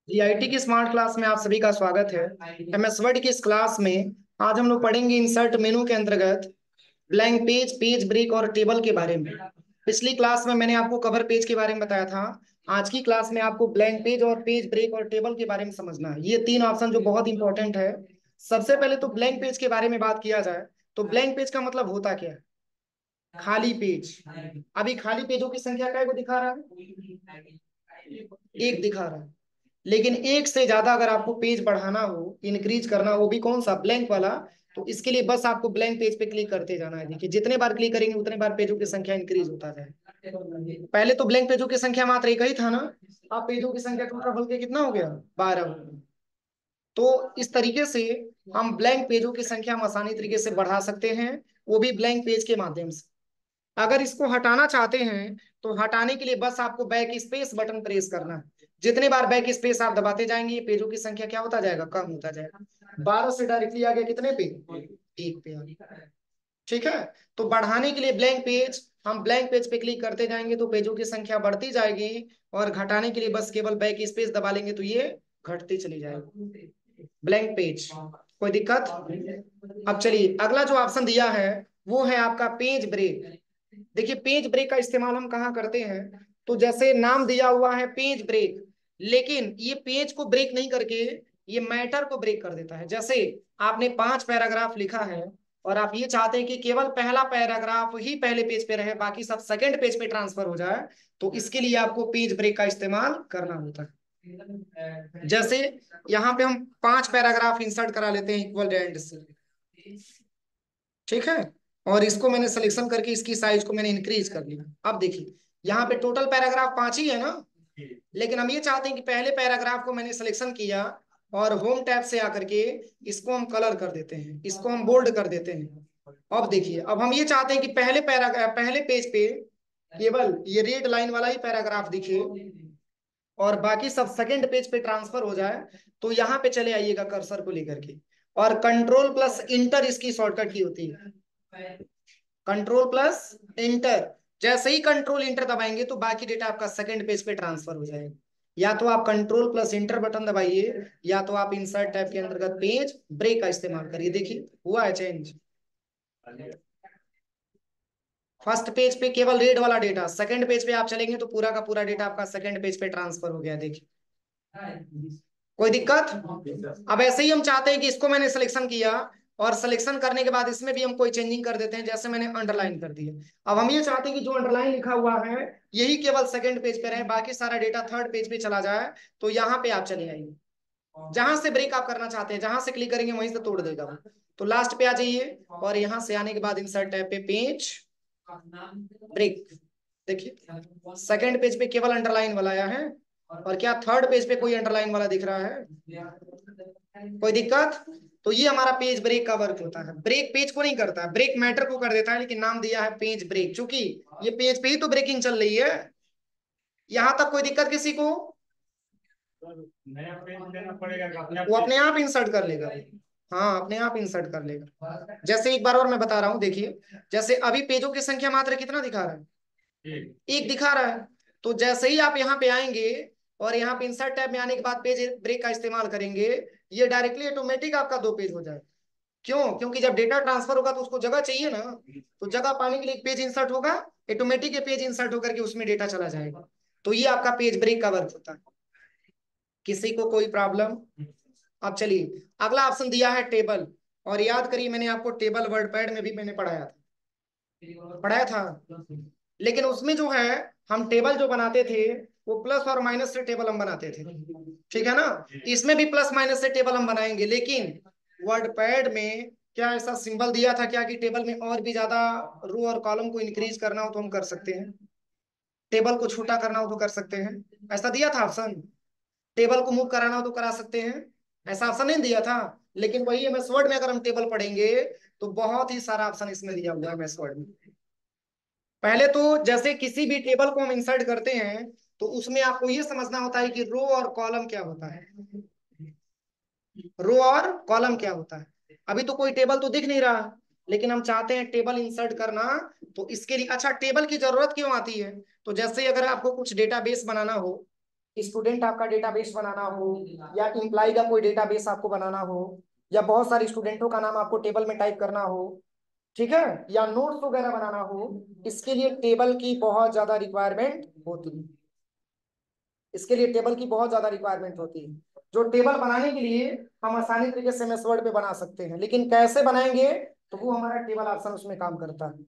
GIT की smart class में आप सभी का स्वागत है। एमएस वर्ड की इस क्लास में आज हम लोग पढ़ेंगे इंसर्ट मेनू के अंतर्गत ब्लैंक पेज, पेज ब्रेक और टेबल के बारे में। पिछली क्लास में मैंने आपको कवर पेज के बारे में बताया था। आज की क्लास में आपको ब्लैंक पेज और पेज ब्रेक और टेबल के बारे में समझना है। ये तीन ऑप्शन जो बहुत इंपॉर्टेंट है। सबसे पहले तो ब्लैंक पेज के बारे में बात किया जाए तो ब्लैंक पेज का मतलब होता क्या है? खाली पेज। अभी खाली पेजों की संख्या क्या को दिखा रहा है? एक दिखा रहा है। लेकिन एक से ज्यादा अगर आपको पेज बढ़ाना हो, इंक्रीज करना हो, वो भी कौन सा, ब्लैंक वाला, तो इसके लिए बस आपको ब्लैंक पेज पे क्लिक करते जाना है। देखिए जितने बार क्लिक करेंगे उतने बार पेजों की संख्या इंक्रीज होता जाए। पहले तो ब्लैंक पेजों की संख्या मात्र एक ही था ना। अब पेजों की संख्या टोटल बढ़ के कितना हो गया? 12 हो गया। तो इस तरीके से हम ब्लैंक पेजों की संख्या हम आसानी तरीके से बढ़ा सकते हैं, वो भी ब्लैंक पेज के माध्यम से। अगर इसको हटाना चाहते हैं तो हटाने के लिए बस आपको बैक स्पेस बटन प्रेस करना है। जितने बार बैक स्पेस आप दबाते जाएंगे पेजों की संख्या क्या होता जाएगा? कम होता जाएगा। 12 से डायरेक्टली आ गया कितने पे? एक पे आ गया। ठीक है। तो बढ़ाने के लिए ब्लैंक पेज, हम ब्लैंक पेज पे क्लिक करते जाएंगे तो पेजों की संख्या बढ़ती जाएगी। और घटाने के लिए बस केवल बैक स्पेस दबा लेंगे तो ये घटती चली जाएगी। Blank page. कोई दिक्कत? अब चलिए अगला जो ऑप्शन दिया है वो है आपका पेज ब्रेक। देखिए पेज ब्रेक का इस्तेमाल हम कहाँ करते हैं? तो जैसे नाम दिया हुआ है पेज ब्रेक, लेकिन ये पेज को ब्रेक नहीं करके ये मैटर को ब्रेक कर देता है। जैसे आपने 5 पैराग्राफ लिखा है और आप ये चाहते हैं कि केवल पहला पैराग्राफ ही पहले पेज पे रहे, बाकी सब सेकंड पेज पे ट्रांसफर हो जाए, तो इसके लिए आपको पेज ब्रेक का इस्तेमाल करना होता है। जैसे यहाँ पे हम 5 पैराग्राफ इंसर्ट करा लेते हैं इक्वल एंड से। ठीक है। और इसको मैंने सिलेक्शन करके इसकी साइज को मैंने इंक्रीज कर लिया। अब देखिए यहाँ पे टोटल पैराग्राफ 5 ही है ना, लेकिन हम ये चाहते हैं कि पहले पैराग्राफ को मैंने सिलेक्शन किया और होम टैब से आकर के इसको हम कलर कर देते हैं, इसको हम बोल्ड कर देते हैं। अब देखिए अब हम ये चाहते हैं कि पहले पैराग्राफ, पहले पेज पे केवल ये रेड लाइन वाला ही पैराग्राफ दिखे और बाकी सब सेकंड पेज पे ट्रांसफर हो जाए। तो यहाँ पे चले आइएगा कर्सर को लेकर के, और कंट्रोल प्लस इंटर इसकी शॉर्टकट की होती है। कंट्रोल प्लस इंटर, जैसे ही कंट्रोल इंटर दबाएंगे तो बाकी डेटा आपका सेकंड पेज पे ट्रांसफर हो जाएगा। या तो आप कंट्रोल प्लस इंटर बटन दबाइए या तो आप इंसर्ट टैब के अंतर्गत पेज ब्रेक का इस्तेमाल करिए। देखिए हुआ है चेंज। फर्स्ट पेज पे केवल रेड वाला डेटा, सेकंड पेज पे आप चलेंगे तो पूरा का पूरा डेटा आपका सेकंड पेज पे ट्रांसफर हो गया। देखिए कोई दिक्कत? अब ऐसे ही हम चाहते हैं कि इसको मैंने सिलेक्शन किया और सिलेक्शन करने के बाद इसमें भी हम कोई चेंजिंग कर देते हैं, जैसे मैंने अंडरलाइन कर दिया। अब हम ये चाहते हैं कि जो अंडरलाइन लिखा हुआ है यही केवल सेकंड पेज पे रहे, बाकी सारा डेटा थर्ड पेज पे चला जाए। तो यहाँ पे आप चले आइए, जहां से ब्रेक आप करना चाहते हैं जहां से क्लिक करेंगे वहीं से तोड़ देगा वो। तो लास्ट पे आ जाइए और यहाँ से आने के बाद इंसर्ट टैब पे पेज ब्रेक। देखिए सेकंड पेज पे केवल अंडरलाइन वाला आया है, और क्या थर्ड पेज पे कोई अंडरलाइन वाला दिख रहा है? कोई दिक्कत? तो ये हमारा पेज ब्रेक का वर्क होता है। ब्रेक पेज को नहीं करता है, ब्रेक मैटर को कर देता है, लेकिन नाम दिया है पेज ब्रेक, चूंकि ये पेज पे ही तो ब्रेकिंग चल रही है। यहां तक कोई दिक्कत किसी को? नया पेज देना पड़ेगा कि अपने आप वो पेज। अपने आप इंसर्ट कर लेगा। हाँ अपने आप इंसर्ट कर लेगा। जैसे एक बार और मैं बता रहा हूँ, देखिए जैसे अभी पेजों की संख्या मात्र कितना दिखा रहा है? ठीक। एक दिखा रहा है। तो जैसे ही आप यहाँ पे आएंगे और यहाँ पे इंसर्ट टैब में आने के बाद पेज ब्रेक का इस्तेमाल करेंगे, ये डायरेक्टली ऑटोमेटिक आपका 2 पेज हो जाए। क्यों? क्योंकि जब डेटा ट्रांसफर होगा तो उसको जगह चाहिए ना, तो जगह पाने के लिए एक पेज इंसर्ट होगा, ऑटोमेटिक ये पेज इंसर्ट होकर के उसमें डेटा चला जाएगा। तो ये आपका पेज ब्रेक का वर्क होता है। किसी को कोई प्रॉब्लम? अब चलिए अगला ऑप्शन दिया है टेबल। और याद करिए मैंने आपको टेबल वर्डपैड में भी मैंने पढ़ाया था। लेकिन उसमें जो है हम टेबल जो बनाते थे वो प्लस और माइनस से टेबल हम बनाते थे। ठीक है ना? इसमें भी प्लस माइनस से टेबल हम बनाएंगे, लेकिन वर्डपैड में क्या ऐसा सिंबल दिया था क्या कि टेबल में और भी ज्यादा रो और कॉलम को इंक्रीज करना हो तो हम कर सकते हैं, टेबल को छोटा करना हो तो कर सकते हैं? ऐसा दिया था ऑप्शन? टेबल को मूव कराना हो तो करा सकते हैं, ऐसा ऑप्शन नहीं दिया था? लेकिन वही एमएस वर्ड में अगर हम टेबल पढ़ेंगे तो बहुत ही सारा ऑप्शन इसमें दिया हुआ है एमएस वर्ड में। पहले तो जैसे किसी भी टेबल को हम इंसर्ट करते हैं तो उसमें आपको ये समझना होता है कि रो और कॉलम क्या होता है। रो और कॉलम क्या होता है? अभी तो कोई टेबल तो दिख नहीं रहा, लेकिन हम चाहते हैं टेबल इंसर्ट करना। तो इसके लिए अच्छा टेबल की जरूरत क्यों आती है? तो जैसे अगर आपको कुछ डेटाबेस बनाना हो स्टूडेंट आपका डेटाबेस बनाना हो, या इम्प्लाई का कोई डेटाबेस आपको बनाना हो, या बहुत सारे स्टूडेंटों का नाम आपको टेबल में टाइप करना हो, ठीक है, या नोट्स वगैरह बनाना हो, इसके लिए टेबल की बहुत ज्यादा रिक्वायरमेंट होती है। इसके लिए टेबल की बहुत ज्यादा रिक्वायरमेंट होती है, जो टेबल बनाने के लिए हम आसानी तरीके से एमएस वर्ड पे बना सकते हैं, लेकिन कैसे बनाएंगे, तो वो हमारा टेबल ऑप्शन उसमें काम करता है।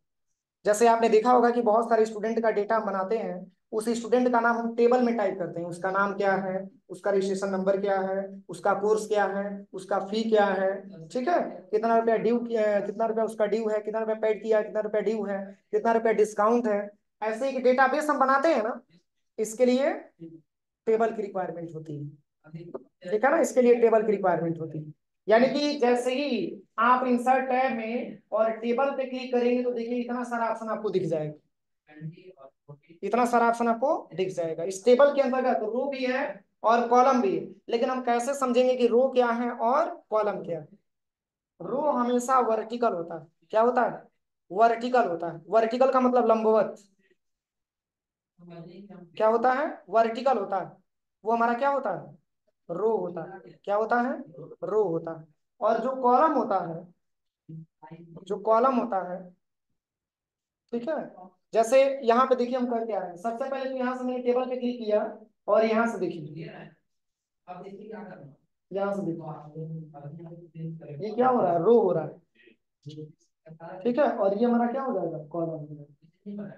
जैसे आपने देखा होगा कि बहुत सारे स्टूडेंट का डेटा हम बनाते हैं, उस स्टूडेंट का नाम हम टेबल में टाइप करते हैं, उसका नाम क्या है, उसका रजिस्ट्रेशन नंबर क्या है, उसका कोर्स क्या है, उसका फी क्या है, ठीक है, कितना रुपया ड्यू, कितना रुपया उसका ड्यू है, कितना रुपया पेड किया है, कितना रुपया ड्यू है, कितना रुपया डिस्काउंट है। ऐसे ही डेटाबेस हम बनाते हैं ना, इसके लिए टेबल की रिक्वायरमेंट होती है। ठीक है ना, इसके लिए टेबल की रिक्वायरमेंट होती है। यानी कि जैसे ही आप इंसर्ट टैब में और टेबल पे क्लिक करेंगे तो देखिए इतना सारा ऑप्शन आपको दिख जाएगा, इतना सारा ऑप्शन आपको दिख जाएगा। इस टेबल के अंतर्गत रो भी है और कॉलम भी है, लेकिन हम कैसे समझेंगे कि रो क्या है और कॉलम क्या है। रो हमेशा वर्टिकल होता है। क्या होता है? वर्टिकल होता है। वर्टिकल का मतलब लंबवत। क्या होता है? वर्टिकल होता है। वो हमारा क्या होता है? रो होता है। क्या होता है? रो होता है। और जो कॉलम होता है, जो कॉलम होता है, ठीक है, जैसे यहाँ पे देखिए हम कर क्या रहे हैं। सबसे पहले तो यहाँ से मैंने टेबल पे क्लिक किया, और यहाँ से देखिए, यहाँ से देखिए ये क्या हो रहा है, रो हो रहा है, ठीक है, और ये हमारा क्या हो जाएगा, कॉलम हो जाएगा।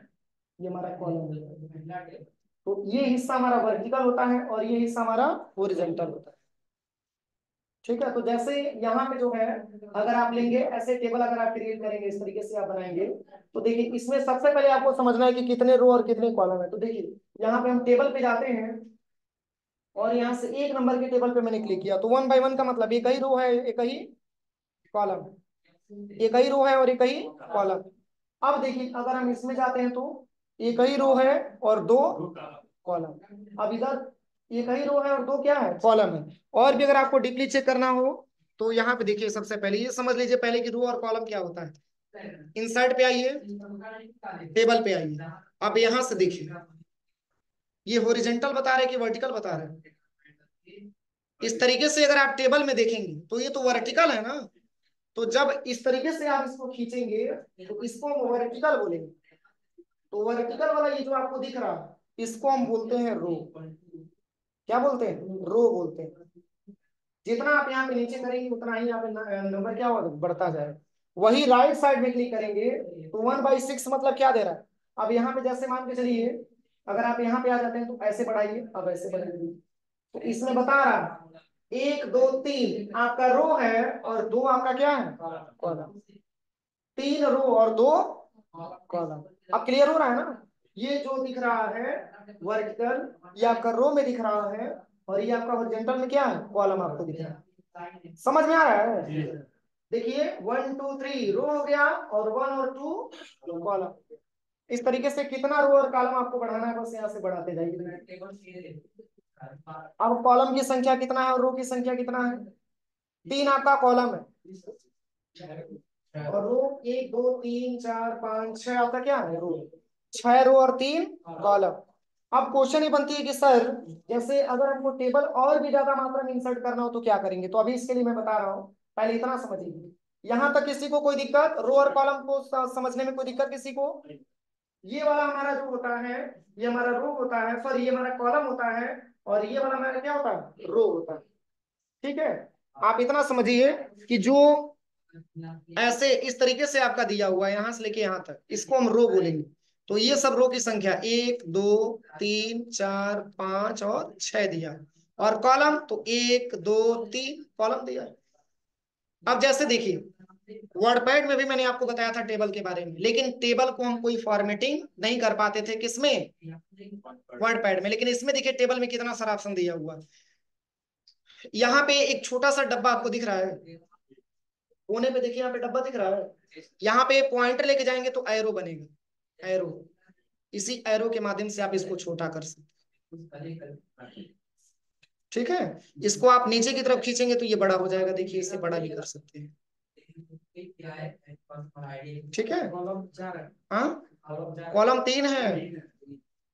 ये हमारा कॉलम हो जाएगा। तो ये हिस्सा हमारा वर्टिकल होता है और ये हिस्सा हमारा हॉरिजॉन्टल होता है। ठीक है, तो जैसे यहाँ पे जो है, अगर आप लेंगे ऐसे टेबल, अगर आप क्रिएट करेंगे, इस तरीके से आप बनाएंगे, तो देखिए इसमें सबसे पहले आपको समझना है कि कितने रो और कितने कॉलम है। तो देखिए यहाँ पे हम टेबल पे जाते हैं, और यहाँ से एक नंबर के टेबल पे मैंने क्लिक किया, तो वन बाय वन का मतलब एक ही रो है, एक ही कॉलम, एक ही रो है और एक ही कॉलम। अब देखिए अगर हम इसमें जाते हैं तो एक ही रो है और दो कॉलम। अब इधर एक ही रो है और दो क्या है, कॉलम है। और भी अगर आपको डीपली चेक करना हो तो यहाँ पे देखिए, सबसे पहले ये समझ लीजिए पहले कि रो और कॉलम क्या होता है। इंसर्ट पे आइए, टेबल पे आइए, अब यहाँ से देखिए ये हॉरिजॉन्टल बता रहे हैं कि वर्टिकल बता रहे हैं। इस तरीके से अगर आप टेबल में देखेंगे तो ये तो वर्टिकल है ना, तो जब इस तरीके से आप इसको खींचेंगे तो इसको हम वर्टिकल बोलेंगे। तो वर्टिकल वाला ये जो आपको दिख रहा है, इसको हम बोलते हैं रो। क्या बोलते हैं? रो बोलते हैं। जितना आप यहाँ पे नीचे करेंगे उतना ही यहाँ पे नंबर क्या होगा, बढ़ता जाएगा। वही राइट साइड में क्लिक करेंगे तो 1/6 मतलब क्या दे रहा है। अब यहाँ पे जैसे मान के चलिए, अगर आप यहाँ पे आ जाते हैं तो ऐसे बढ़ाइए, अब ऐसे बढ़ाइए, तो इसमें बता रहा एक दो तीन आपका रो है और दो आपका क्या है, कॉलम। तीन रो और दो कॉलम। अब क्लियर हो रहा है ना? ये जो दिख रहा है वर्टिकल, ये आपका रो में दिख रहा है, और ये आपका हॉरिजॉन्टल में क्या है, कॉलम आपको दिख रहा है। समझ में आ रहा है? देखिए 1 2 3 रो हो गया, और 1 और 2 कॉलम। इस तरीके से कितना रो और कॉलम आपको बढ़ाना है, बस यहाँ से बढ़ाते जाइए। अब कॉलम की संख्या कितना है और रो की संख्या कितना है? तीन आपका कॉलम है, और रो एक दो तीन चार पांच छह आपका क्या है, रो। छह रो और तीन कॉलम। अब क्वेश्चन ये बनती है कि सर, जैसे अगर हमको टेबल और भी ज्यादा मात्रा में इंसर्ट करना हो तो क्या करेंगे। तो अभी इसके लिए मैं बता रहा हूँ, पहले इतना समझिए। यहाँ तक किसी को कोई दिक्कत, रो और कॉलम को समझने में कोई दिक्कत किसी को? ये वाला हमारा जो होता है, ये हमारा रो होता है, सॉरी ये हमारा कॉलम होता है, और ये वाला हमारा क्या होता है, रो होता है। ठीक है, आप इतना समझिए कि जो ऐसे इस तरीके से आपका दिया हुआ है यहां से लेके यहां तक, इसको हम रो बोलेंगे। तो ये सब रो की संख्या एक दो तीन चार पांच और छह दिया, और कॉलम तो एक दो तीन कॉलम दिया। अब जैसे देखिए वर्डपैड में भी मैंने आपको बताया था टेबल के बारे में, लेकिन टेबल को हम कोई फॉर्मेटिंग नहीं कर पाते थे, किसमें, वर्डपैड में। लेकिन इसमें देखिए टेबल में कितना सारा ऑप्शन दिया हुआ है। यहाँ पे एक छोटा सा डब्बा आपको दिख रहा है, कोने पे देखिए यहाँ पे डब्बा दिख रहा है, यहाँ पे पॉइंटर लेके जाएंगे तो एरो बनेगा, एरो। इसी एरो के माध्यम से आप इसको छोटा कर सकते हैं। ठीक है, इसको आप नीचे की तरफ खींचेंगे तो ये बड़ा हो जाएगा, देखिए इसे बड़ा भी कर सकते हैं। ठीक है, हाँ, कॉलम तीन है,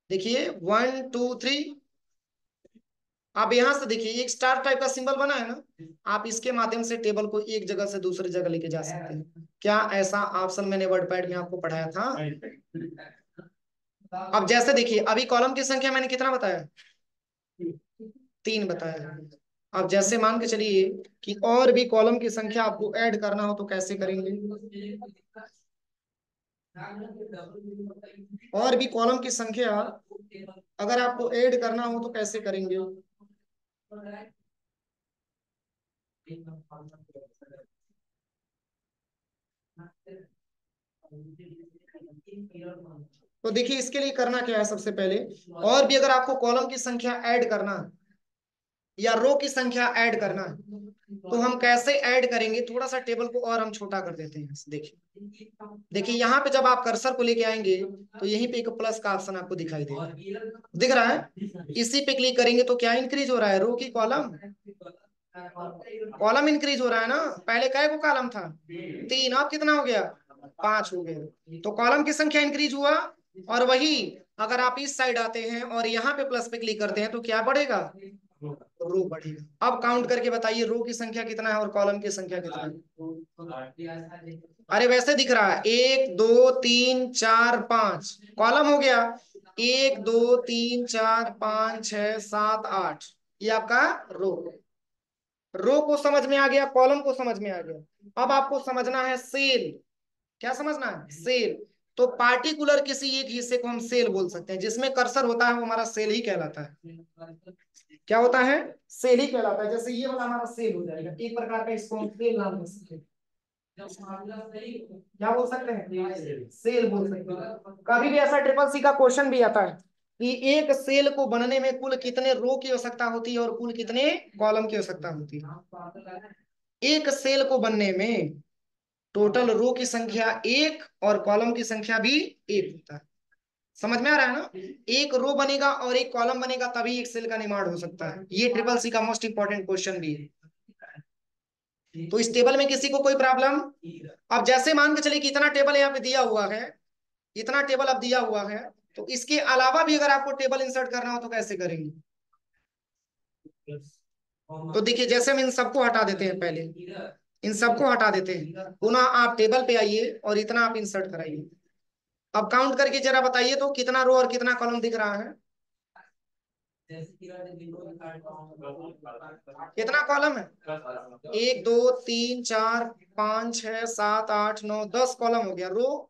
देखिए 1 2 3 आप यहां से देखिए एक स्टार टाइप का सिंबल बना है ना, आप इसके माध्यम से टेबल को एक जगह से दूसरी जगह लेके जा सकते हैं। क्या ऐसा ऑप्शन मैंने वर्ड पैड में आपको पढ़ाया था? अब जैसे देखिए अभी कॉलम की संख्या मैंने कितना बताया? 3 बताया। अब जैसे मान के चलिए कि और भी कॉलम की संख्या आपको ऐड करना हो तो कैसे करेंगे? और भी कॉलम की संख्या अगर आपको ऐड करना हो तो कैसे करेंगे? तो देखिए इसके लिए करना क्या है, सबसे पहले और भी अगर आपको कॉलम की संख्या ऐड करना है या रो की संख्या ऐड करना है तो हम कैसे ऐड करेंगे? थोड़ा सा टेबल को और हम छोटा कर देते हैं। देखिए देखिए यहाँ पे जब आप कर्सर को लेके आएंगे तो यहीं पे एक प्लस का ऑप्शन आपको दिखाई देगा, दिख रहा है? इसी पे क्लिक करेंगे तो क्या इंक्रीज हो रहा है? रो की कॉलम, कॉलम इंक्रीज हो रहा है ना। पहले कै को कॉलम था? 3, अब कितना हो गया? 5 हो गया। तो कॉलम की संख्या इंक्रीज हुआ। और वही अगर आप इस साइड आते हैं और यहाँ पे प्लस पे क्लिक करते हैं तो क्या बढ़ेगा? रो बढ़ेगा। अब काउंट करके बताइए रो की संख्या कितना है और कॉलम की संख्या कितना है? अरे वैसे दिख रहा है 1 2 3 4 5 कॉलम हो गया। 1 2 3 4 5 6 7 8, ये आपका रो। रो को समझ में आ गया, कॉलम को समझ में आ गया। अब आपको समझना है सेल। क्या समझना है? सेल। तो पार्टिकुलर किसी एक हिस्से को हम सेल बोल सकते हैं, जिसमें कर्सर होता है वो हमारा सेल ही कहलाता है। क्या होता है? सेल ही कहलाता है। जैसे ये वाला हमारा सेल हो जाएगा, एक प्रकार का इसको हम सेल नाम दे सकते हैं। क्या बोल सकते हैं? सेल बोल सकते हैं। कभी भी ऐसा ट्रिपल सी का क्वेश्चन भी आता है कि एक सेल को बनने में कुल कितने रो की आवश्यकता होती है और कुल कितने कॉलम की आवश्यकता होती है? एक सेल को बनने में टोटल रो की संख्या 1 और कॉलम की संख्या भी 1 होता है। समझ में आ रहा है ना? एक रो बनेगा और एक कॉलम बनेगा तभी एक सेल का निर्माण हो सकता है। ये ट्रिपल सी का मोस्ट इंपॉर्टेंट क्वेश्चन भी है। तो इस टेबल में किसी को कोई प्रॉब्लम? अब जैसे मान के चलिए कि इतना टेबल यहाँ पे दिया हुआ है, इतना टेबल अब दिया हुआ है, तो इसके अलावा भी अगर आपको टेबल इंसर्ट करना हो तो कैसे करेंगे? तो देखिए जैसे हम इन सबको हटा देते हैं, पहले इन सबको हटा देते हैं, पुनः आप टेबल पे आइए और इतना आप इंसर्ट कराइए। अब काउंट करके जरा बताइए तो कितना रो और कितना कॉलम दिख रहा है? कितना कॉलम है? 1 2 3 4 5 6 7 8 9 10 कॉलम हो गया। रो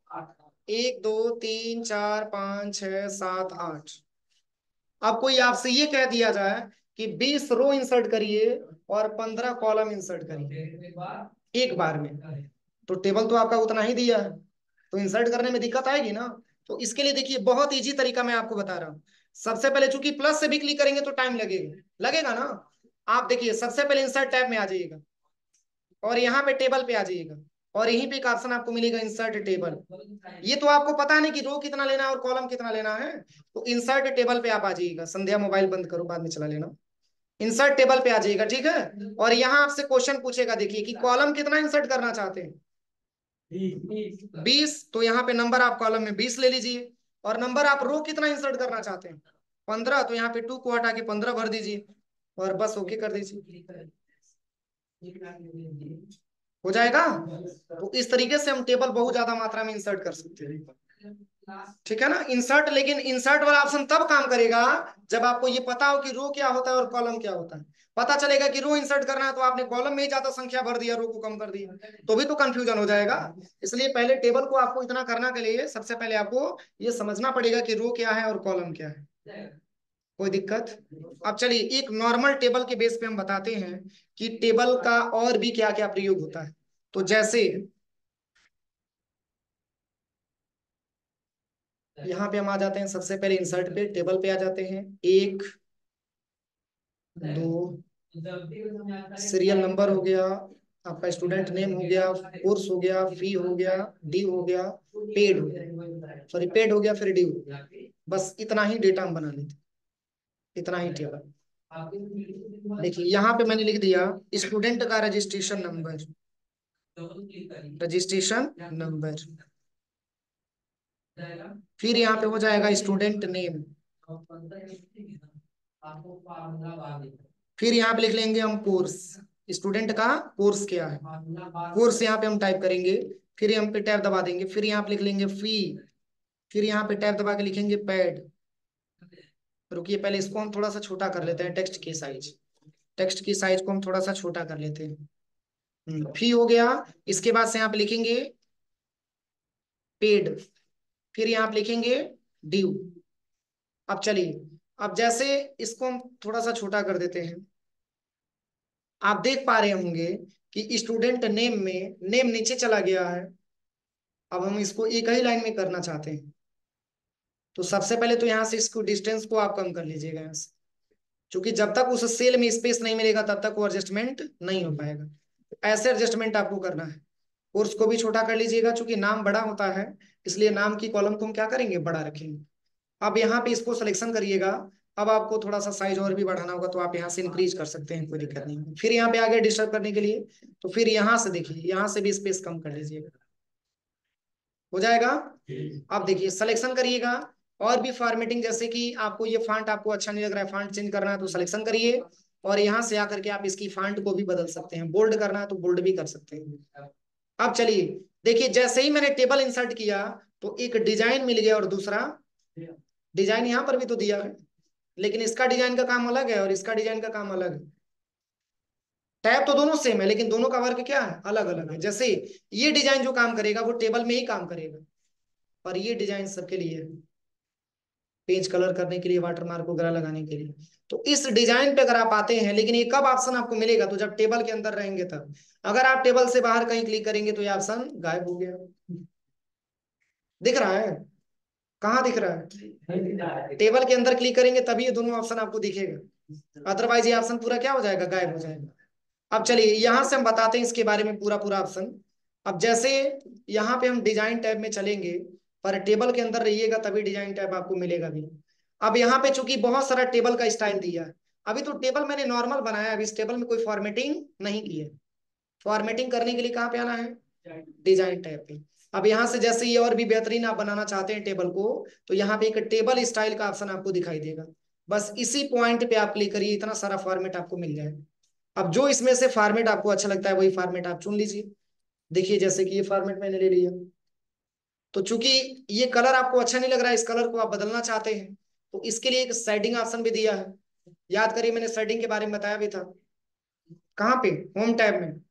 1 2 3 4 5 6 7 8। अब कोई आपसे ये कह दिया जाए कि 20 रो इंसर्ट करिए और 15 कॉलम इंसर्ट करिए एक बार में, तो टेबल तो आपका उतना ही दिया है, तो इंसर्ट करने में दिक्कत आएगी ना। तो इसके लिए देखिए बहुत इजी तरीका मैं आपको बता रहा हूँ। सबसे पहले चूंकि प्लस से भी क्लिक करेंगे तो टाइम लगेगा, लगेगा ना। आप देखिए सबसे पहले इंसर्ट टैब में आ जाइएगा और यहाँ पे टेबल पे आ जाइएगा और यहीं पे एक ऑप्शन आपको मिलेगा इंसर्ट टेबल। ये तो आपको पता नहीं कि रो कितना लेना है और कॉलम कितना लेना है, तो इंसर्ट टेबल पे आप आ जाइएगा। संध्या मोबाइल बंद करो, बाद में चला लेना। इंसर्ट टेबल पे आ जाइएगा, ठीक है। और यहाँ आपसे क्वेश्चन पूछेगा, देखिए कि कॉलम कितना इंसर्ट करना चाहते हैं? 20। तो यहाँ पे नंबर आप कॉलम में 20 ले लीजिए और नंबर आप रो कितना इंसर्ट करना चाहते हैं? 15। तो यहाँ पे 2 को हटा के 15 भर दीजिए और बस ओके कर दीजिए, हो जाएगा। तो इस तरीके से हम टेबल बहुत ज्यादा मात्रा में इंसर्ट कर सकते हैं, ठीक है ना। इंसर्ट, लेकिन इंसर्ट वाला ऑप्शन तब काम करेगा जब आपको ये पता हो कि रो क्या होता है और कॉलम क्या होता है। पता चलेगा कि रो इंसर्ट करना है तो आपने कॉलम में ही ज्यादा संख्या भर दिया, रो को कम कर दिया, तो भी तो कंफ्यूजन हो जाएगा। इसलिए पहले टेबल को आपको इतना करना के लिए सबसे पहले आपको ये समझना पड़ेगा कि रो क्या है और कॉलम क्या है। कोई दिक्कत? अब चलिए एक नॉर्मल टेबल के बेस पे हम बताते हैं कि टेबल का और भी क्या क्या प्रयोग होता है। तो जैसे यहाँ पे हम आ जाते हैं, सबसे पहले इंसर्ट पे टेबल पे आ जाते हैं। 1 2 सीरियल नंबर हो गया, आपका स्टूडेंट नेम हो गया, कोर्स हो गया, फी हो गया, ड्यू हो गया, पेड हो गया, सॉरी पेड हो गया, फिर ड्यू हो गया। बस इतना ही डेटा हम बना लेते, इतना ही टेबल। देखिए यहाँ पे मैंने लिख दिया स्टूडेंट का रजिस्ट्रेशन नंबर, रजिस्ट्रेशन नंबर, फिर यहाँ पे हो जाएगा स्टूडेंट नेम, फिर यहाँ पे लिख लेंगे हम कोर्स, स्टूडेंट का कोर्स क्या है, कोर्स यहाँ पे हम टाइप करेंगे। फिर यहाँ पे टैब दबा देंगे, फिर यहाँ पे लिख लेंगे फी, फिर यहाँ पे टैब दबा के लिखेंगे पैड। रुकिए पहले इसको हम थोड़ा सा छोटा कर लेते हैं, टेक्स्ट की साइज, टेक्स्ट की साइज को हम थोड़ा सा छोटा कर लेते हैं। फी हो गया। इसके बाद से यहाँ पे लिखेंगे पेड, फिर यहाँ पे लिखेंगे ड्यू। अब चलिए, अब जैसे इसको हम थोड़ा सा छोटा कर देते हैं, आप देख पा रहे होंगे कि स्टूडेंट नेम में नेम नीचे चला गया है। अब हम इसको एक ही लाइन में करना चाहते हैं, तो सबसे पहले तो यहाँ से इसको डिस्टेंस को आप कम कर लीजिएगा यहाँ से, क्योंकि जब तक उस सेल में स्पेस नहीं मिलेगा तब तक वो एडजस्टमेंट नहीं हो पाएगा। ऐसे एडजस्टमेंट आपको करना है। कोर्स को भी छोटा कर लीजिएगा, क्योंकि नाम बड़ा होता है, इसलिए नाम की कॉलम को हम क्या करेंगे, बड़ा रखेंगे। अब यहाँ पे इसको सिलेक्शन करिएगा। अब आपको थोड़ा सा साइज और भी बढ़ाना होगा तो आप यहाँ से इंक्रीज कर सकते हैं, कोई दिक्कत नहीं है। फिर यहाँ पे आगे डिस्टर्ब करने के लिए, तो फिर यहाँ से देखिए, यहाँ से भी स्पेस कम कर लीजिएगा, हो जाएगा। अब देखिए सिलेक्शन करिएगा, और भी फॉर्मेटिंग, जैसे कि आपको ये फॉन्ट आपको अच्छा नहीं लग रहा है, फॉन्ट चेंज करना है तो सिलेक्शन करिए, और यहाँ से आकर के आप इसकी फॉन्ट को भी बदल सकते हैं, बोल्ड करना है तो बोल्ड भी कर सकते हैं। अब चलिए देखिए, जैसे ही मैंने टेबल इंसर्ट किया तो एक डिजाइन मिल गया, और दूसरा डिजाइन यहाँ पर भी तो दिया है, लेकिन इसका डिजाइन का काम अलग है और इसका डिजाइन का काम अलग है। टैब तो दोनों सेम है, लेकिन दोनों का वर्क क्या है, अलग अलग है। जैसे ये डिजाइन जो काम करेगा वो टेबल में ही काम करेगा, और ये डिजाइन सबके लिए है, पेज कलर करने के लिए, वाटरमार्क वगैरह लगाने के लिए। तो इस डिजाइन पे अगर आप आते हैं, लेकिन ये कब ऑप्शन आपको मिलेगा, तो जब टेबल के अंदर रहेंगे तब। अगर आप टेबल से बाहर कहीं क्लिक करेंगे तो ये ऑप्शन गायब हो गया। दिख रहा है, कहाँ दिख रहा है, टेबल के अंदर क्लिक करेंगे तभी ये दोनों ऑप्शन आपको दिखेगा, अदरवाइज ये ऑप्शन पूरा क्या हो जाएगा, गायब हो जाएगा। अब चलिए यहां से हम बताते हैं इसके बारे में पूरा पूरा ऑप्शन। अब जैसे यहाँ पे हम डिजाइन टैब में चलेंगे, पर टेबल के अंदर रहिएगा तभी डिजाइन टैब आपको मिलेगा भी। अब यहाँ पे चूंकि बहुत सारा टेबल का स्टाइल दिया है, अभी तो टेबल मैंने नॉर्मल बनाया है, अभी इस टेबल में कोई फॉर्मेटिंग नहीं की है। फॉर्मेटिंग करने के लिए कहाँ पे आना है, डिजाइन टैब पे। अब यहाँ से जैसे ये और भी बेहतरीन आप बनाना चाहते हैं टेबल को, तो यहाँ पे एक टेबल स्टाइल का ऑप्शन आपको दिखाई देगा, बस इसी पॉइंट पे आप क्लिक करिए, इतना सारा फॉर्मेट आपको मिल जाएगा। अब जो इसमें से फॉर्मेट आपको अच्छा लगता है वही फॉर्मेट आप चुन लीजिए। देखिए जैसे कि ये फॉर्मेट मैंने ले लिया, तो चूंकि ये कलर आपको अच्छा नहीं लग रहा है, इस कलर को आप बदलना चाहते हैं, तो इसके लिए एक सेटिंग ऑप्शन भी दिया है। याद करिए मैंने सेटिंग के बारे में बताया भी था, कहाँ पे, होम टैब में।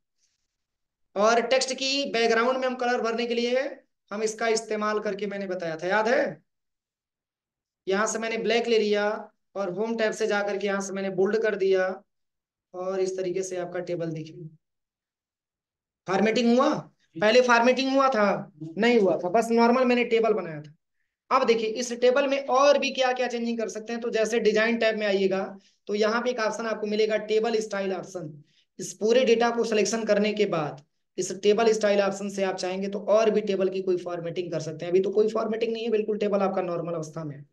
और टेक्स्ट की बैकग्राउंड में हम कलर भरने के लिए हम इसका इस्तेमाल करके मैंने बताया था, याद है। यहाँ से मैंने ब्लैक ले लिया, और होम टैब से जाकर के यहाँ से मैंने बोल्ड कर दिया, और इस तरीके से आपका टेबल दिखे। फॉर्मेटिंग हुआ, पहले फॉर्मेटिंग हुआ था, नहीं हुआ था, बस नॉर्मल मैंने टेबल बनाया था। अब देखिए इस टेबल में और भी क्या क्या चेंजिंग कर सकते हैं, तो जैसे डिजाइन टैब में आइएगा, तो यहाँ पे एक ऑप्शन आपको मिलेगा टेबल स्टाइल ऑप्शन। इस पूरे डेटा को सिलेक्शन करने के बाद इस टेबल स्टाइल ऑप्शन से आप चाहेंगे तो और भी टेबल की कोई फॉर्मेटिंग कर सकते हैं। अभी तो कोई फॉर्मेटिंग नहीं है, बिल्कुल टेबल आपका नॉर्मल अवस्था में है,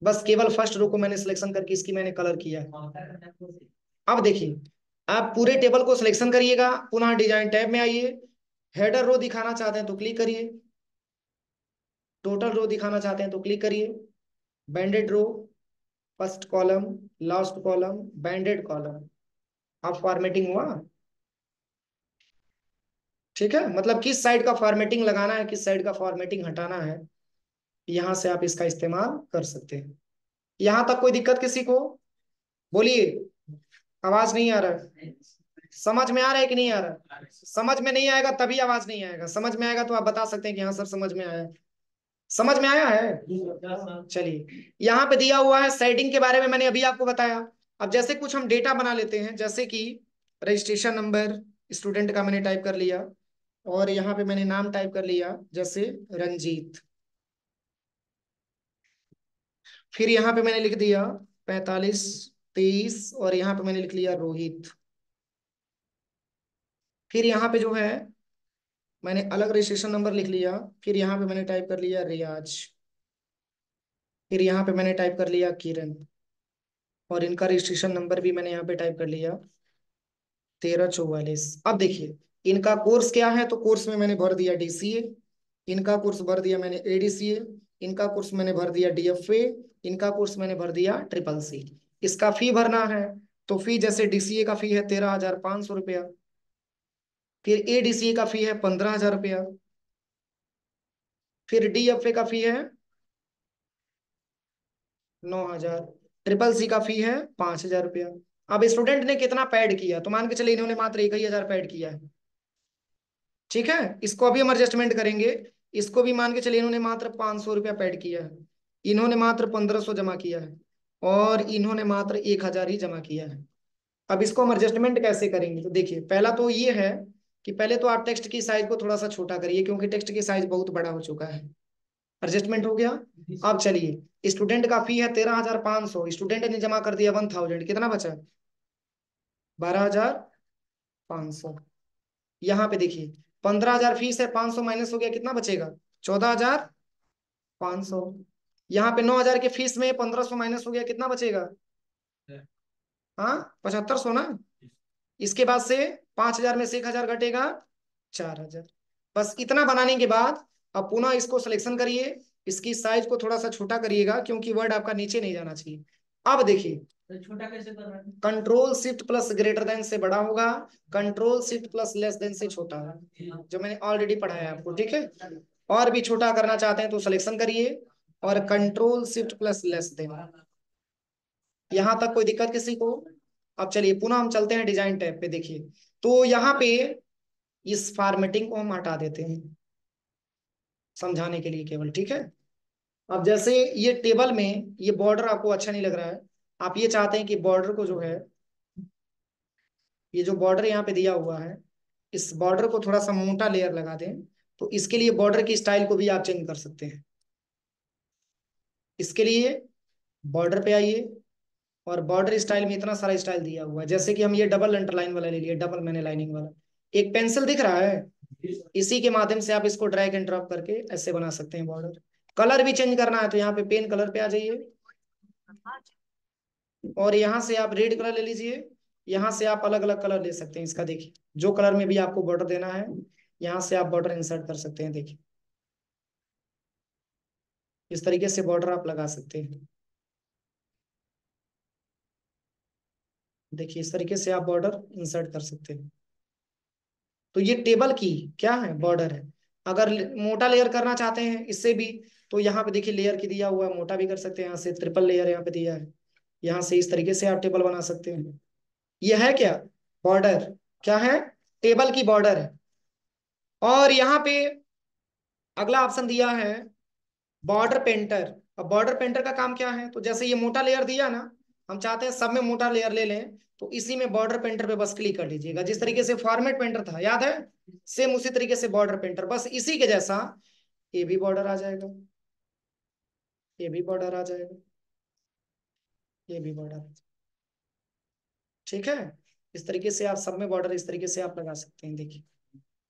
बस केवल फर्स्ट रो को मैंने सिलेक्शन करके इसकी मैंने कलर किया है। अब देखिए, आप पूरे टेबल को सिलेक्शन करिएगा, पुनः डिजाइन टैब में आइए, हेडर रो दिखाना चाहते हैं तो क्लिक करिए, टोटल रो दिखाना चाहते हैं तो क्लिक करिए, banded row, first column, last column, banded column. अब फॉर्मेटिंग हुआ, ठीक है, मतलब किस साइड का फॉर्मेटिंग लगाना है, किस साइड का फॉर्मेटिंग हटाना है, यहां से आप इसका इस्तेमाल कर सकते हैं। यहां तक कोई दिक्कत किसी को, बोलिए, आवाज नहीं आ रहा है, समझ में आ रहा है कि नहीं आ रहा है, समझ में नहीं आएगा तभी आवाज नहीं आएगा, समझ में आएगा तो आप बता सकते हैं कि हाँ सर समझ में आया, समझ में आया है। चलिए यहाँ पे दिया हुआ है सेटिंग के बारे में मैंने अभी आपको बताया। अब जैसे कुछ हम डेटा बना लेते हैं, जैसे कि रजिस्ट्रेशन नंबर स्टूडेंट का मैंने टाइप कर लिया, और यहाँ पे मैंने नाम टाइप कर लिया जैसे रंजीत, फिर यहाँ पे मैंने लिख दिया 45 23, और यहाँ पे मैंने लिख लिया रोहित। फिर यहाँ पे जो है मैंने अलग रजिस्ट्रेशन नंबर लिख लिया, फिर यहाँ पे मैंने टाइप कर लिया रियाज, फिर यहाँ पे मैंने टाइप कर लिया किरण, और इनका रजिस्ट्रेशन नंबर भी मैंने यहाँ पे टाइप कर लिया 1344। अब देखिए इनका कोर्स क्या है, तो कोर्स में मैंने भर दिया डीसीए, इनका कोर्स भर दिया मैंने एडीसीए, इनका कोर्स मैंने भर दिया DFA, इनका कोर्स मैंने भर दिया CCC। इसका फी भरना है, तो फी जैसे DCA का फी है 13,500 रुपया, फिर ADCA का फी है 15,000 रुपया, फिर DFA का फी है 9,000, CCC का फी है 5,000 रुपया। अब स्टूडेंट ने कितना पैड किया, तो मान के चलिए इन्होंने मात्र 1,000 पैड किया है। ठीक है, इसको अभी हम एडजस्टमेंट करेंगे। इसको भी मान के चलिए इन्होंने मात्र 500 रुपया पेड किया है, इन्होंने मात्र 1,500 जमा किया है, और इन्होंने मात्र 1,000 ही जमा किया है। अब इसको हम एडजस्टमेंट कैसे करेंगे, तो देखिए पहला तो ये है कि पहले तो आप टेक्स्ट की साइज को थोड़ा सा छोटा करिए, क्योंकि टेक्स्ट की साइज बहुत बड़ा हो चुका है। एडजस्टमेंट हो गया। अब चलिए, स्टूडेंट का फी है 13,500, स्टूडेंट ने जमा कर दिया 1,000, कितना बचा? 12,500। यहाँ पे देखिए 15,000 फीस है, 500 माइनस हो गया, कितना बचेगा? 14,500। यहाँ पे 9,000 के फीस में 1,500 माइनस हो गया, कितना बचेगा? हाँ, 7,500 ना। इसके बाद से 5,000 में से 1,000 घटेगा, 4,000। बस इतना बनाने के बाद अब पुनः इसको सिलेक्शन करिए, इसकी साइज को थोड़ा सा छोटा करिएगा, क्योंकि वर्ड आपका नीचे नहीं जाना चाहिए। अब देखिए, तो छोटा कैसे कर रहे हैं? Control shift plus greater than से बड़ा होगा, control shift plus less than से छोटा है, जो मैंने ऑलरेडी पढ़ाया है आपको। ठीक है, और भी छोटा करना चाहते हैं तो सिलेक्शन करिए और control shift plus less than. यहां तक कोई दिक्कत किसी को? अब चलिए पुनः हम चलते हैं डिजाइन टैब पे। देखिए, तो यहाँ पे इस फॉर्मेटिंग को हम हटा देते हैं समझाने के लिए केवल। ठीक है, अब जैसे ये टेबल में ये बॉर्डर आपको अच्छा नहीं लग रहा है, आप ये चाहते हैं कि बॉर्डर को जो है, ये जो बॉर्डर यहाँ पे दिया हुआ है, इस बॉर्डर को थोड़ा सा मोटा लेयर लगा दें, तो इसके लिए बॉर्डर की स्टाइल को भी आप चेंज कर सकते हैं। इसके लिए बॉर्डर पे आइए, और बॉर्डर स्टाइल में इतना सारा स्टाइल दिया हुआ है, जैसे कि हम ये डबल अंडरलाइन वाला ले लिए, डबल मैंने लाइनिंग वाला। एक पेंसिल दिख रहा है, इसी के माध्यम से आप इसको ड्रैग एंड ड्रॉप करके ऐसे बना सकते हैं बॉर्डर। कलर भी चेंज करना है तो यहाँ पे पेन कलर पे आ जाइए, और यहाँ से आप रेड कलर ले लीजिए, यहाँ से आप अलग अलग कलर ले सकते हैं इसका। देखिए, जो कलर में भी आपको बॉर्डर देना है, यहाँ से आप बॉर्डर इंसर्ट कर सकते हैं। देखिए, इस तरीके से बॉर्डर आप लगा सकते हैं। देखिए, इस तरीके से आप बॉर्डर इंसर्ट कर सकते हैं। तो ये टेबल की क्या है, बॉर्डर है। अगर मोटा लेयर करना चाहते हैं इससे भी, तो यहाँ पे देखिए लेयर की दिया हुआ है, मोटा भी कर सकते हैं, यहाँ से ट्रिपल लेयर यहाँ पे दिया है, यहाँ से इस तरीके से आप टेबल बना सकते हैं। यह है क्या, बॉर्डर। क्या है, टेबल की बॉर्डर है। और यहाँ पे अगला ऑप्शन दिया है बॉर्डर पेंटर। अब बॉर्डर पेंटर का काम क्या है, तो जैसे ये मोटा लेयर दिया ना, हम चाहते हैं सब में मोटा लेयर ले लें, तो इसी में बॉर्डर पेंटर पे बस क्लिक कर लीजिएगा। जिस तरीके से फॉर्मेट पेंटर था, याद है, सेम उसी तरीके से बॉर्डर पेंटर, बस इसी के जैसा ये भी बॉर्डर आ जाएगा, ये भी बॉर्डर आ जाएगा, ये भी बॉर्डर। ठीक है, इस तरीके से आप सब में बॉर्डर इस तरीके से आप लगा सकते हैं। देखिए,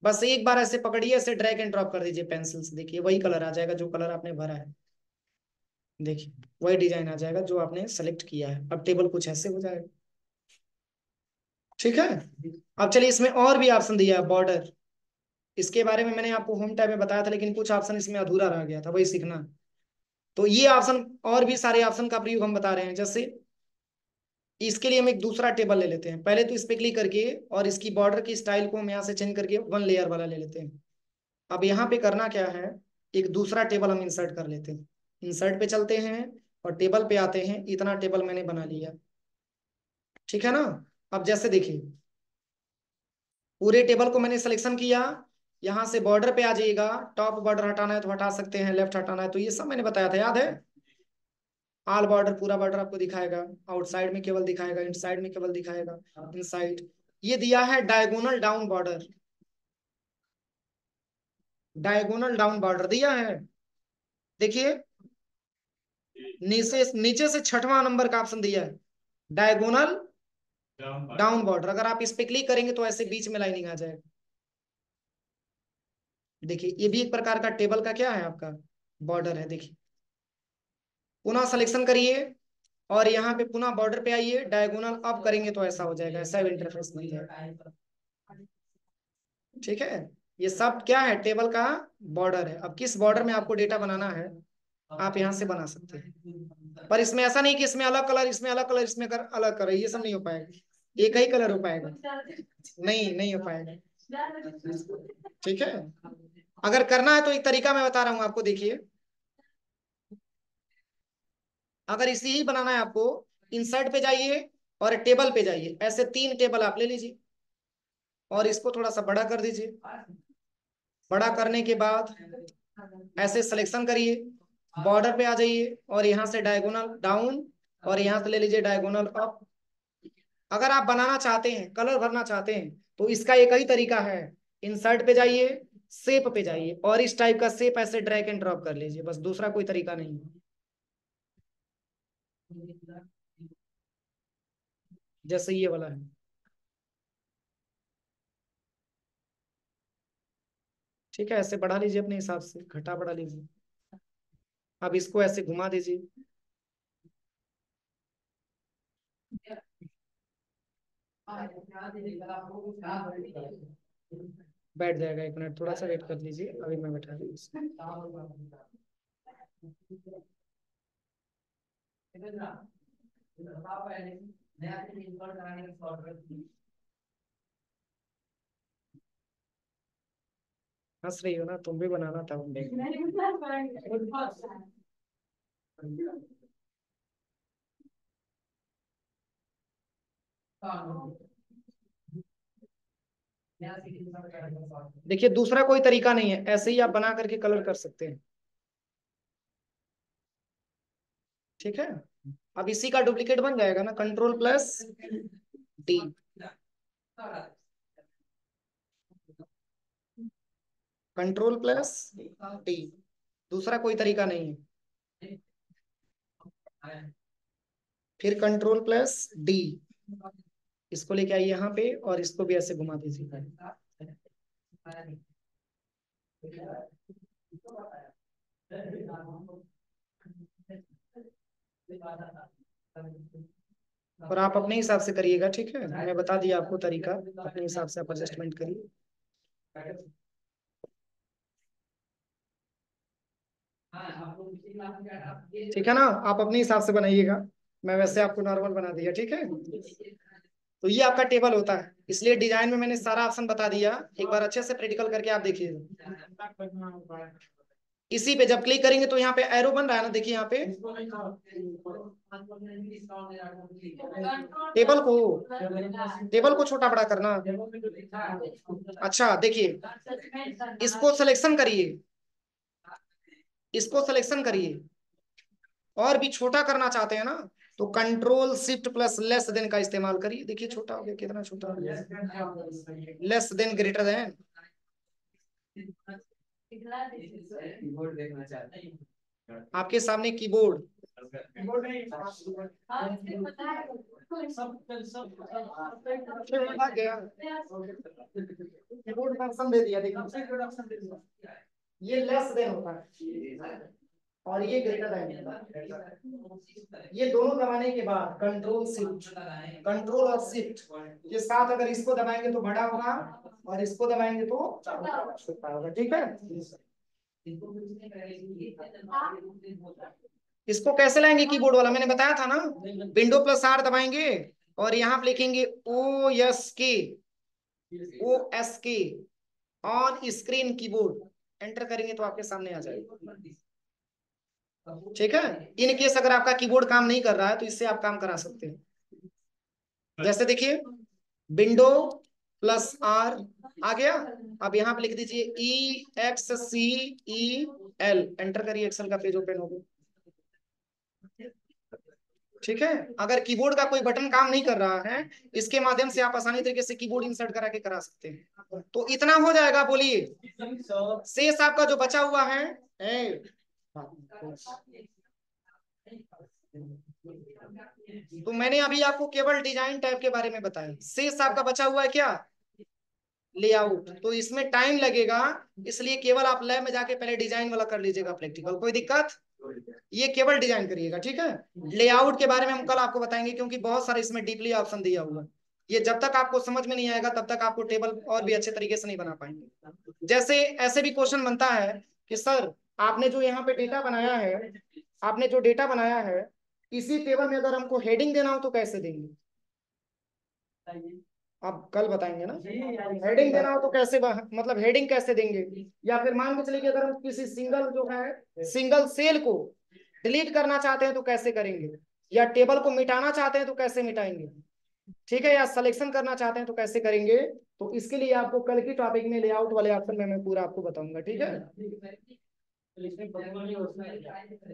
बस एक बार ऐसे पकड़िए, ऐसे ड्रैग एंड ड्रॉप कर दीजिए पेंसिल से, देखिए वही कलर आ जाएगा जो कलर आपने भरा है। देखिए, वही डिजाइन आ जाएगा जो आपने सेलेक्ट किया है। अब टेबल कुछ ऐसे हो जाएगा। ठीक है, अब चलिए इसमें और भी ऑप्शन दिया है बॉर्डर। इसके बारे में मैंने आपको होम टैब में बताया था, लेकिन कुछ ऑप्शन इसमें अधूरा रह गया था, वही सीखना। तो ये ऑप्शन और भी सारे ऑप्शन का प्रयोग हम बता रहे हैं। जैसे इसके लिए हम एक दूसरा टेबल ले लेते हैं, पहले तो इस पे क्लिक करके और इसकी बॉर्डर की स्टाइल को हम यहाँ से चेंज करके 1 लेयर वाला ले लेते हैं। अब यहाँ पे करना क्या है, एक दूसरा टेबल हम इंसर्ट कर लेते हैं। इंसर्ट पे चलते हैं और टेबल पे आते हैं, इतना टेबल मैंने बना लिया। ठीक है ना। अब जैसे देखिए, पूरे टेबल को मैंने सिलेक्शन किया, यहाँ से बॉर्डर पे आ जाइएगा, टॉप बॉर्डर हटाना है तो हटा सकते हैं, लेफ्ट हटाना है तो, ये सब मैंने बताया था, याद है। ऑल बॉर्डर, पूरा बॉर्डर आपको दिखाएगा, आउटसाइड में केवल दिखाएगा, इनसाइड में केवल दिखाएगा, इनसाइड। ये दिया है diagonal down border, diagonal down border दिया है। देखिए, नीचे नीचे से 6वां नंबर का ऑप्शन दिया है, डायगोनल डाउन बॉर्डर। अगर आप इस पे क्लिक करेंगे तो ऐसे बीच में लाइनिंग आ जाएगा। देखिए, ये भी एक प्रकार का टेबल का क्या है, आपका बॉर्डर है। देखिए, पुनः सिलेक्शन करिए और यहाँ पे पुनः बॉर्डर पे आइए, डायगोनल अप करेंगे तो ऐसा हो जाएगा, ऐसा इंटरफेस बन जाएगा। ठीक है, ये सब क्या है, टेबल का बॉर्डर है। अब किस बॉर्डर में आपको डेटा बनाना है, आप यहाँ से बना सकते हैं। पर इसमें ऐसा नहीं कि इसमें अलग कलर, इसमें अलग कलर, इसमें अलग कलर, ये सब नहीं हो पाएगा। एक ही कलर हो पाएगा, नहीं नहीं हो पाएगा। ठीक है, अगर करना है तो एक तरीका मैं बता रहा हूँ आपको, देखिए। अगर इसी ही बनाना है आपको, इंसर्ट पे जाइए और टेबल पे जाइए, ऐसे 3 टेबल आप ले लीजिए और इसको थोड़ा सा बड़ा कर दीजिए। बड़ा करने के बाद ऐसे सिलेक्शन करिए, बॉर्डर पे आ जाइए और यहाँ से डायगोनल डाउन और यहाँ से ले लीजिए डायगोनल अप। अगर आप बनाना चाहते हैं, कलर भरना चाहते हैं, तो इसका एक ही तरीका है, इंसर्ट पे जाइए, शेप पे जाइए और इस टाइप का शेप ऐसे ड्रैग एंड ड्रॉप कर लीजिए, बस, दूसरा कोई तरीका नहीं है। जैसे ये वाला है, ठीक है, ऐसे बढ़ा लीजिए अपने हिसाब से, घटा बढ़ा लीजिए। अब इसको ऐसे घुमा दीजिए, बैठ जाएगा। 1 मिनट थोड़ा सा वेट कर लीजिए, अभी मैं बैठा रही हूँ। हंस रही हो ना, तुम भी बनाना था। देखिए, दूसरा कोई तरीका नहीं है, ऐसे ही आप बना करके कलर कर सकते हैं। ठीक है, अब इसी का डुप्लीकेट बन जाएगा ना, Ctrl+D, Ctrl+D, दूसरा कोई तरीका नहीं है। फिर Ctrl+D, इसको लेके आइए यहाँ पे और इसको भी ऐसे घुमा दीजिए। और आप अपने हिसाब से करिएगा, ठीक है, मैंने बता दिया आपको तरीका, अपने हिसाब से आप एडजस्टमेंट करिए। ठीक है ना, आप अपने हिसाब से बनाइएगा, मैं वैसे आपको नॉर्मल बना दिया, ठीक है। तो ये आपका टेबल होता है, इसलिए डिजाइन में मैंने सारा ऑप्शन बता दिया, एक बार अच्छे से प्रैक्टिकल करके आप देखिए। इसी पे जब क्लिक करेंगे तो यहाँ पे एरो बन रहा है ना, देखिए यहाँ पे टेबल को छोटा बड़ा करना। अच्छा देखिए, इसको सिलेक्शन करिए, इसको सिलेक्शन करिए, और भी छोटा करना चाहते हैं ना, तो Ctrl+Shift+लेस देन का इस्तेमाल करिए। देखिए छोटा हो गया, कितना छोटा हो गया, लेस देन ग्रेटर देन। आपके सामने कीबोर्ड, कीबोर्ड का ऑप्शन दे दिया, देखिए ये लेस देन होता है और ये ग्रेटर देन। ये दोनों दबाने के बाद कंट्रोल और शिफ्ट के साथ अगर इसको दबाएंगे तो बड़ा होगा और इसको दबाएंगे तो छोटा होगा, ठीक है। इसको कैसे लाएंगे कीबोर्ड वाला, मैंने बताया था ना, Windows+R दबाएंगे और यहाँ पे लिखेंगे OSK on screen keyboard, enter करेंगे तो आपके सामने आ जाएगा। ठीक है, इन केस अगर आपका कीबोर्ड काम नहीं कर रहा है तो इससे आप काम करा सकते हैं। जैसे देखिए Windows+R आ गया, अब यहाँ पे लिख दीजिए EXCEL, एंटर करिए, एक्सेल का पेज ओपन हो गया। ठीक है, अगर कीबोर्ड का कोई बटन काम नहीं कर रहा है, इसके माध्यम से आप आसानी तरीके से कीबोर्ड इंसर्ट करा के करा सकते हैं। तो इतना हो जाएगा, बोलिए शेष आपका जो बचा हुआ है, तो मैंने अभी आपको केवल डिजाइन टाइप के बारे में बताया, शेष आपका बचा हुआ है क्या, लेआउट। तो इसमें टाइम लगेगा, इसलिए केवल आप लैब में जाके पहले डिजाइन वाला कर लीजिएगा प्रैक्टिकल, कोई दिक्कत, ये केवल डिजाइन करिएगा, ठीक है। लेआउट के बारे में हम कल आपको बताएंगे, क्योंकि बहुत सारे इसमें डीपली ऑप्शन दिया हुआ है, ये जब तक आपको समझ में नहीं आएगा तब तक आपको टेबल और भी अच्छे तरीके से नहीं बना पाएंगे। जैसे ऐसे भी क्वेश्चन बनता है कि सर आपने जो यहाँ पे डेटा बनाया है, आपने जो डेटा बनाया है, इसी टेबल में अगर हमको हेडिंग देना हो तो कैसे देंगे? आप कल बताएंगे ना। हेडिंग देना हो तो कैसे मतलब हेडिंग कैसे देंगे? या फिर मान के चलिए कि अगर हम किसी सिंगल जो है सिंगल सेल को डिलीट करना चाहते हैं तो कैसे करेंगे? या टेबल को मिटाना चाहते हैं तो कैसे मिटाएंगे? ठीक है, या सिलेक्शन करना चाहते हैं तो कैसे करेंगे? तो इसके लिए आपको कल की टॉपिक में लेआउट वाले ऑप्शन में मैं पूरा आपको बताऊंगा। ठीक है,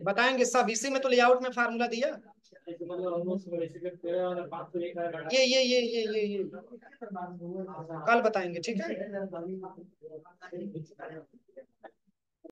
बताएंगे सब। इसी में तो लेआउट में फार्मूला दिया। ये कल बताएंगे। ठीक है।